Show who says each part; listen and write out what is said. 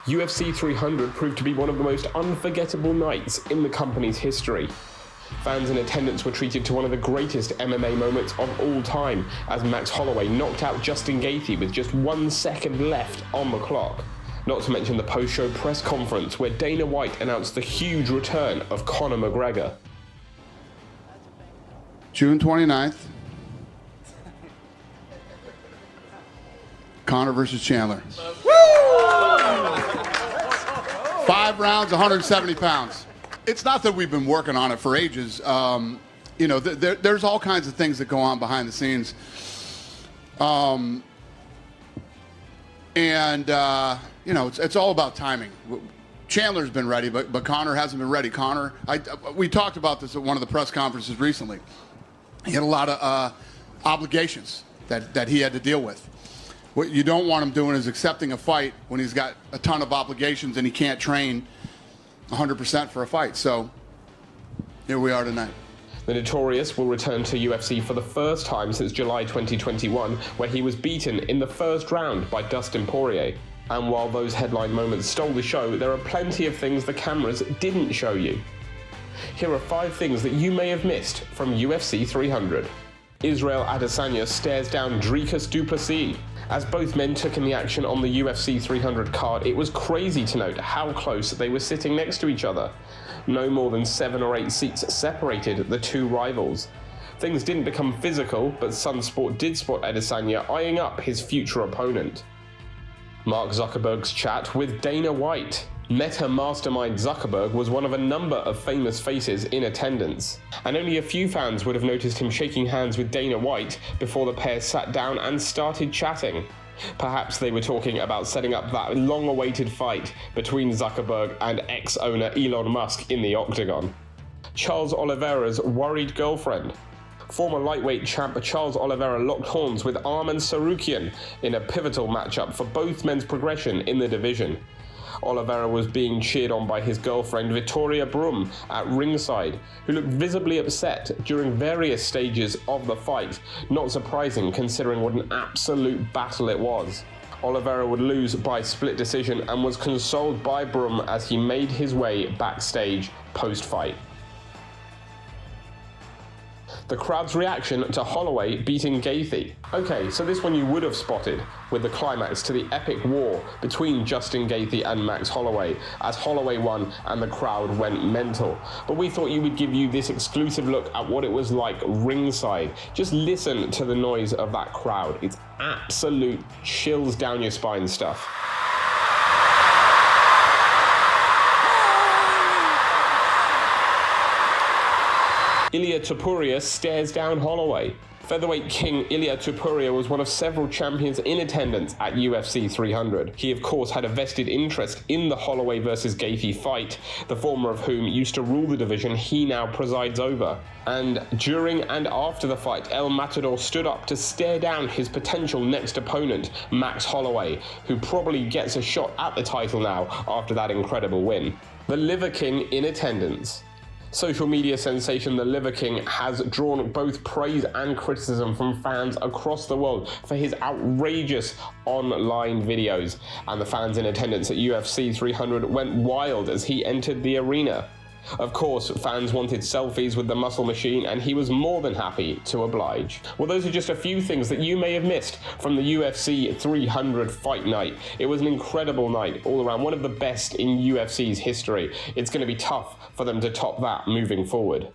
Speaker 1: UFC 300 proved to be one of the most unforgettable nights in the company's history. Fans in attendance were treated to one of the greatest MMA moments of all time, as Max Holloway knocked out Justin Gaethje with just 1 second left on the clock. Not to mention the post-show press conference where Dana White announced the huge return of Conor McGregor.
Speaker 2: June 29th, Conor versus Chandler. 5 rounds, 170 pounds. It's not that we've been working on it for ages. You know, there's all kinds of things that go on behind the scenes. You know, it's all about timing. Chandler's been ready, but Conor hasn't been ready. Conor, we talked about this at one of the press conferences recently. He had a lot of obligations that he had to deal with. What you don't want him doing is accepting a fight when he's got a ton of obligations and he can't train 100% for a fight. So here we are tonight.
Speaker 1: The Notorious will return to UFC for the first time since July 2021, where he was beaten in the first round by Dustin Poirier. And while those headline moments stole the show, there are plenty of things the cameras didn't show you. Here are 5 things that you may have missed from UFC 300. Israel Adesanya stares down Drakkar Klose. As both men took in the action on the UFC 300 card, it was crazy to note how close they were sitting next to each other. No more than 7 or 8 seats separated the two rivals. Things didn't become physical, but SunSport did spot Adesanya eyeing up his future opponent. Mark Zuckerberg's chat with Dana White. Meta mastermind Zuckerberg was one of a number of famous faces in attendance, and only a few fans would have noticed him shaking hands with Dana White before the pair sat down and started chatting. Perhaps they were talking about setting up that long-awaited fight between Zuckerberg and ex-owner Elon Musk in the octagon. Charles Oliveras' worried girlfriend. Former lightweight champ Charles Oliveira locked horns with Arman Tsarukyan in a pivotal matchup for both men's progression in the division. Oliveira was being cheered on by his girlfriend Victoria Brum at ringside, who looked visibly upset during various stages of the fight, not surprising considering what an absolute battle it was. Oliveira would lose by split decision and was consoled by Brum as he made his way backstage post-fight. The crowd's reaction to Holloway beating Gaethje. Okay, so this one you would have spotted with the climax to the epic war between Justin Gaethje and Max Holloway, as Holloway won and the crowd went mental. But we thought we would give you this exclusive look at what it was like ringside. Just listen to the noise of that crowd. It's absolute chills down your spine stuff. Ilia Topuria stares down Holloway. Featherweight king Ilia Topuria was one of several champions in attendance at UFC 300. He of course had a vested interest in the Holloway versus Gaethje fight, the former of whom used to rule the division he now presides over. And during and after the fight, El Matador stood up to stare down his potential next opponent, Max Holloway, who probably gets a shot at the title now after that incredible win. The Liver King in attendance. Social media sensation The Liver King has drawn both praise and criticism from fans across the world for his outrageous online videos, and the fans in attendance at UFC 300 went wild as he entered the arena. Of course, fans wanted selfies with the muscle machine, and he was more than happy to oblige. Well, those are just a few things that you may have missed from the UFC 300 fight night. It was an incredible night all around, one of the best in UFC's history. It's going to be tough for them to top that moving forward.